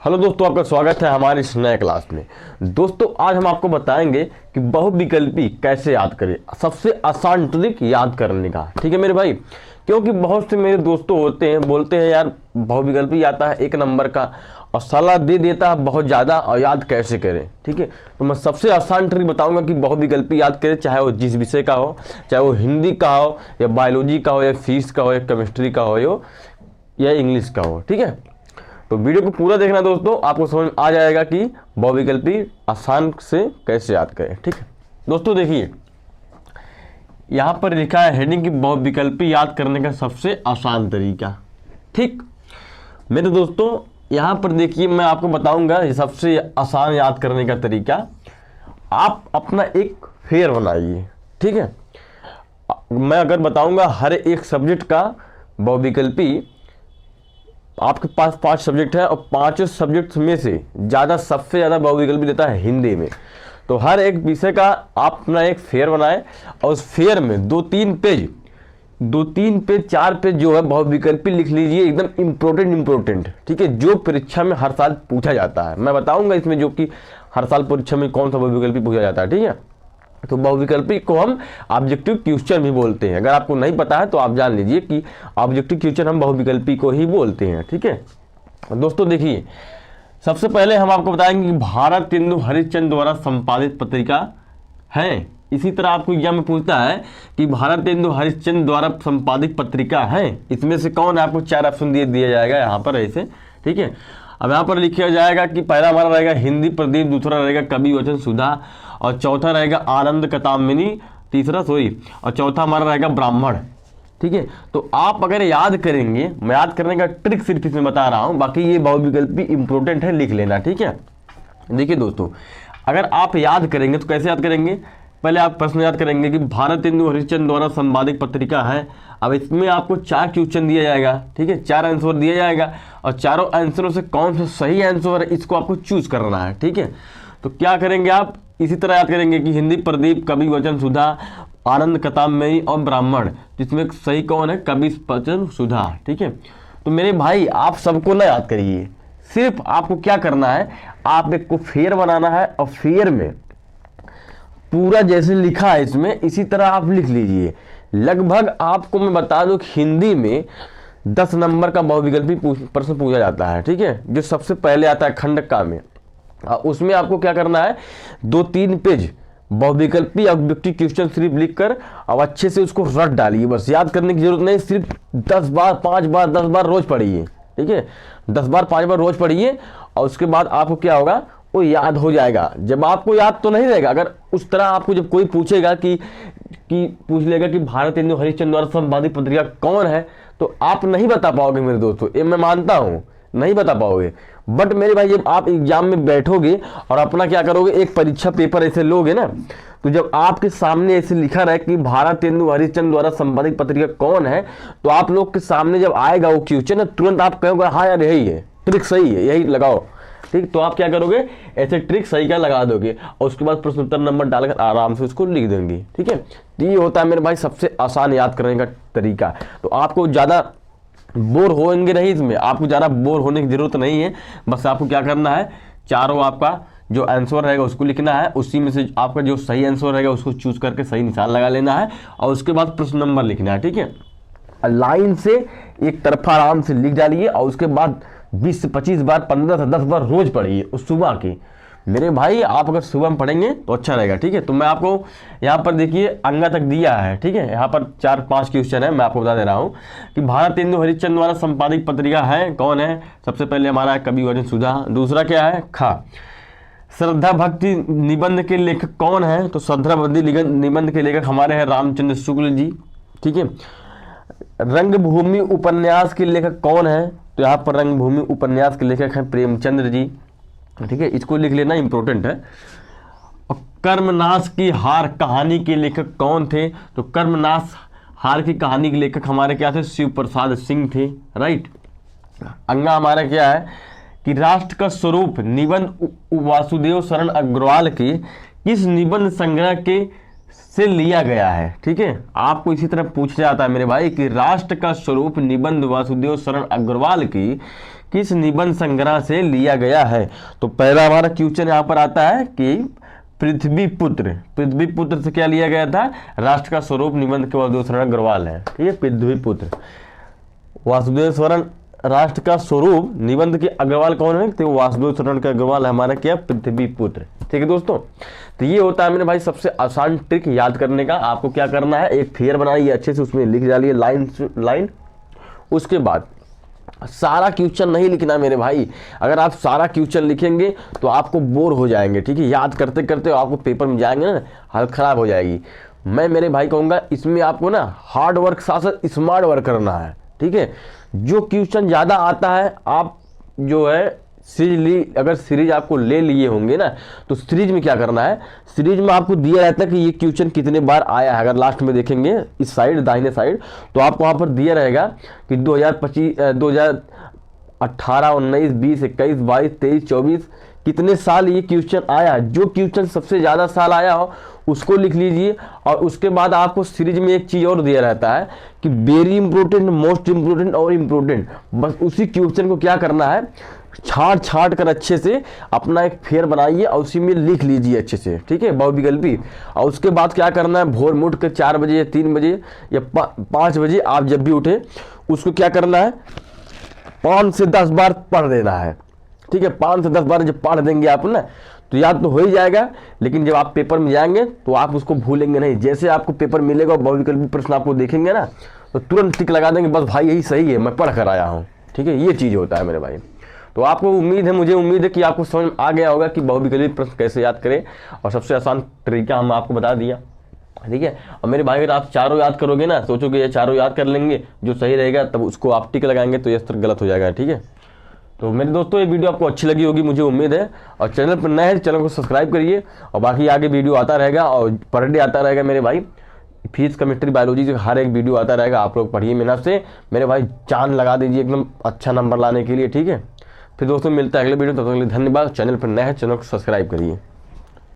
Hello दोस्तों, आपका स्वागत है हमारी इस नए क्लास में। दोस्तों आज हम आपको बताएंगे कि बहुविकल्पी कैसे याद करें, सबसे आसान ट्रिक याद करने का। ठीक है मेरे भाई, क्योंकि बहुत से मेरे दोस्तों होते हैं बोलते हैं यार बहुविकल्पी आता है 1 नंबर का और सलाह दे देता है बहुत ज़्यादा और याद कैसे करें। ठीक है, तो मैं सबसे आसान ट्रिक बताऊंगा कि बहुविकल्पी याद करें, चाहे वो जिस विषय का हो, चाहे वो हिंदी का हो या बायोलॉजी का हो या फिजिक्स का हो या केमिस्ट्री का हो या इंग्लिश का हो। ठीक है, तो वीडियो को पूरा देखना दोस्तों, आपको समझ आ जाएगा कि बहुविकल्पी आसान से कैसे याद करें। ठीक है दोस्तों, देखिए यहाँ पर लिखा है हेडिंग की बहुविकल्पी याद करने का सबसे आसान तरीका। ठीक मेरे दोस्तों, यहाँ पर देखिए मैं आपको बताऊंगा ये सबसे आसान याद करने का तरीका। आप अपना एक फेयर बनाइए। ठीक है, मैं अगर बताऊंगा हर एक सब्जेक्ट का बहुविकल्पी, आपके पास 5 सब्जेक्ट है और 5 सब्जेक्ट में से ज़्यादा सबसे ज़्यादा बहुविकल्पी देता है हिंदी में। तो हर एक विषय का आप अपना एक फेयर बनाएं और उस फेयर में 2-3 पेज 4 पेज जो है बहुविकल्पी लिख लीजिए, एकदम इम्पोर्टेंट। ठीक है, जो परीक्षा में हर साल पूछा जाता है। मैं बताऊंगा इसमें जो कि हर साल परीक्षा में कौन सा बहुविकल्पी पूछा जाता है। ठीक है, तो बहुविकल्पी को हम ऑब्जेक्टिव क्वेश्चन भी बोलते हैं। अगर आपको नहीं पता है तो आप जान लीजिए कि ऑब्जेक्टिव क्वेश्चन हम बहुविकल्पी को ही बोलते हैं। ठीक है दोस्तों, देखिए सबसे पहले हम आपको बताएंगे कि भारतेंदु हरिश्चंद्र द्वारा संपादित पत्रिका है। इसी तरह आपको एग्जाम में पूछता है कि भारतेंदु हरिश्चंद्र द्वारा संपादित पत्रिका है, इसमें से कौन है? आपको 4 ऑप्शन दिया जाएगा यहाँ पर ऐसे। ठीक है, अब यहाँ पर लिखा जाएगा कि पहला हमारा रहेगा हिंदी प्रदीप, दूसरा रहेगा कवि वचन सुधा और चौथा रहेगा आनंद कतामिनी, और चौथा हमारा रहेगा ब्राह्मण। ठीक है, तो आप अगर याद करेंगे, मैं याद करने का ट्रिक सिर्फ इसमें बता रहा हूँ, बाकी ये बहुविकल्पी इंपॉर्टेंट है, लिख लेना। ठीक है, देखिए दोस्तों अगर आप याद करेंगे तो कैसे याद करेंगे? पहले आप प्रश्न याद करेंगे कि भारतेंदु हरिश्चंद्र द्वारा संपादित पत्रिका है। अब इसमें आपको 4 क्वेश्चन दिया जाएगा। ठीक है, 4 आंसर दिया जाएगा और चारों आंसरों से कौन सा सही आंसर है इसको आपको चूज करना है। ठीक है, तो क्या करेंगे आप? इसी तरह याद करेंगे कि हिंदी प्रदीप, कवि वचन सुधा, आनंद कतामिनी और ब्राह्मण, जिसमें सही कौन है? कवि वचन सुधा। ठीक है, तो मेरे भाई आप सबको ना याद करिए, सिर्फ आपको क्या करना है, आप एक को फेयर बनाना है और फेयर में पूरा जैसे लिखा है इसमें इसी तरह आप लिख लीजिए। लगभग आपको मैं बता दूं कि हिंदी में 10 नंबर का बहुविकल्पी प्रश्न पूछा जाता है। ठीक है, जो सबसे पहले आता है खंडका में, उसमें आपको क्या करना है, 2-3 पेज बहुविकल्पी ऑब्जेक्टिव क्वेश्चन सिर्फ लिखकर अब अच्छे से उसको रट डालिए। बस याद करने की जरूरत नहीं, सिर्फ 10 बार 5 बार 10 बार रोज पढ़िए। ठीक है, 10 बार 5 बार रोज पढ़िए और उसके बाद आपको क्या होगा, वो याद हो जाएगा। जब आपको याद तो नहीं रहेगा, अगर उस तरह आपको जब कोई पूछेगा कि पूछ लेगा कि भारतेंदु हरिश्चंद्र द्वारा संपादित पत्रिका कौन है, तो आप नहीं बता पाओगे मेरे दोस्तों, ये मैं मानता हूँ, नहीं बता पाओगे। बट मेरे भाई जब आप एग्जाम में बैठोगे और अपना क्या करोगे, एक परीक्षा पेपर ऐसे लोगे ना, तो जब आपके सामने ऐसे लिखा रहे कि भारतेंदु हरिश्चंद्र द्वारा संपादित पत्रिका कौन है, तो आप लोग के सामने जब आएगा वो क्वेश्चन है, तुरंत आप कहोगे हाँ यार यही है, ट्रिक सही है, यही लगाओ। ठीक, तो आप क्या करोगे, ऐसे ट्रिक सही का लगा दोगे और उसके बाद प्रश्न उत्तर नंबर डालकर आराम से उसको लिख देंगे। ठीक है, तो ये होता है मेरे भाई सबसे आसान याद करने का तरीका। तो आपको ज़्यादा बोर होंगे नहीं, इसमें आपको ज़्यादा बोर होने की जरूरत नहीं है। बस आपको क्या करना है, चारों आपका जो आंसर रहेगा उसको लिखना है, उसी में से आपका जो सही आंसर रहेगा उसको चूज करके सही निशान लगा लेना है और उसके बाद प्रश्न नंबर लिखना है। ठीक है, लाइन से एक तरफा आराम से लिख डालिए और उसके बाद 20 से 25 बार 15 से 10 बार रोज पढ़िए उस सुबह की। मेरे भाई आप अगर सुबह में पढ़ेंगे तो अच्छा रहेगा। ठीक है, तो मैं आपको यहाँ पर देखिए अंगा तक दिया है। ठीक है, यहाँ पर 4-5 क्वेश्चन है, मैं आपको बता दे रहा हूँ कि भारतेंदु हरिश्चंद्र द्वारा संपादित पत्रिका है कौन है। सबसे पहले हमारा है कवि वचन सुधा, दूसरा क्या है, खा श्रद्धा भक्ति निबंध के लेखक कौन है, तो श्रद्धा भक्ति निबंध के लेखक हमारे हैं रामचंद्र शुक्ल जी। ठीक है, रंगभूमि उपन्यास के लेखक कौन है, तो यहाँ पर रंगभूमि उपन्यास के लेखक हैं प्रेमचंद्र जी। ठीक है, इसको लिख लेना, इंपॉर्टेंट है। और कर्मनाश की हार कहानी के लेखक कौन थे, तो कर्मनाश हार की कहानी के लेखक हमारे क्या थे, शिव प्रसाद सिंह थे। राइट, अंगा हमारा क्या है कि राष्ट्र का स्वरूप निबंध वासुदेव शरण अग्रवाल के किस निबंध संग्रह के से लिया गया है। ठीक है, आपको इसी तरह पूछा जाता है मेरे भाई कि राष्ट्र का स्वरूप निबंध वासुदेव शरण अग्रवाल की किस निबंध संग्रह से लिया गया है? तो पहला हमारा क्वेश्चन यहाँ पर आता है कि पृथ्वीपुत्र से क्या लिया गया था? राष्ट्र का स्वरूप निबंध के वासुदेव शरण अग्रवाल है। ठीक है, पृथ्वीपुत्र वासुदेव शरण राष्ट्र का स्वरूप निबंध के अग्रवाल कौन है? तो वासुदेव शरण का अग्रवाल हमारा क्या? पृथ्वीपुत्र। ठीक है दोस्तों, तो ये होता है मेरे भाई सबसे आसान ट्रिक याद करने का। आपको क्या करना है, एक फिगर बनाइए अच्छे से, उसमें लिख डालिए लाइन। उसके बाद सारा क्वेश्चन नहीं लिखना मेरे भाई। अगर आप सारा क्वेश्चन लिखेंगे तो आपको बोर हो जाएंगे। ठीक है, याद करते करते आपको पेपर में जाएंगे ना, हालत खराब हो जाएगी। मैं मेरे भाई कहूँगा इसमें आपको ना हार्ड वर्क साथ साथ स्मार्ट वर्क करना है। ठीक है, जो क्वेश्चन ज़्यादा आता है आप जो है अगर सीरीज आपको ले लिए होंगे ना, तो सीरीज में क्या करना है, सीरीज में आपको दिया रहता है कि ये क्वेश्चन कितने बार आया है। अगर लास्ट में देखेंगे इस साइड दाहिने साइड, तो आपको वहाँ पर दिया रहेगा कि 2018, 19, 20, 21, 22, 23, 24 कितने साल ये क्वेश्चन आया। जो क्वेश्चन सबसे ज़्यादा साल आया हो उसको लिख लीजिए। और उसके बाद आपको सीरीज में एक चीज़ और दिया रहता है कि वेरी इंपॉर्टेंट, मोस्ट इंपॉर्टेंट और इम्पोर्टेंट। बस उसी क्वेश्चन को क्या करना है, छाट कर अच्छे से अपना एक फेयर बनाइए और उसी में लिख लीजिए अच्छे से। ठीक है, बहुविकल्पी। और उसके बाद क्या करना है, भोर में उठ कर 4 बजे या 3 बजे या 5 बजे आप जब भी उठे उसको क्या करना है, 5 से 10 बार पढ़ देना है। ठीक है, 5 से 10 बार जब पढ़ देंगे आप ना, तो याद तो हो ही जाएगा। लेकिन जब आप पेपर में जाएंगे तो आप उसको भूलेंगे नहीं। जैसे आपको पेपर मिलेगा और बहुविकल्पी प्रश्न आपको देखेंगे ना, तो तुरंत टिक लगा देंगे, बस भाई यही सही है, मैं पढ़ कर आया हूँ। ठीक है, ये चीज़ होता है मेरे भाई। तो आपको मुझे उम्मीद है कि आपको समझ आ गया होगा कि बहुविकल्पी प्रश्न कैसे याद करें, और सबसे आसान तरीका हम आपको बता दिया। ठीक है, और मेरे भाई अगर आप चारों याद करोगे ना, सोचोगे ये चारों याद कर लेंगे, जो सही रहेगा तब उसको आप टिक लगाएंगे, तो ये स्तर गलत हो जाएगा। ठीक है, तो मेरे दोस्तों ये वीडियो आपको अच्छी लगी होगी मुझे उम्मीद है। और चैनल पर नए हैं, चैनल को सब्सक्राइब करिए। और बाकी आगे वीडियो आता रहेगा और पर डे आता रहेगा मेरे भाई। फिजिक्स, केमिस्ट्री, बायोलॉजी का हर एक वीडियो आता रहेगा। आप लोग पढ़िए मेहनत से मेरे भाई, जान लगा दीजिए एकदम अच्छा नंबर लाने के लिए। ठीक है, फिर दोस्तों मिलता है अगले वीडियो, तब तक के लिए धन्यवाद। चैनल पर नए हैं, चैनल को सब्सक्राइब करिए।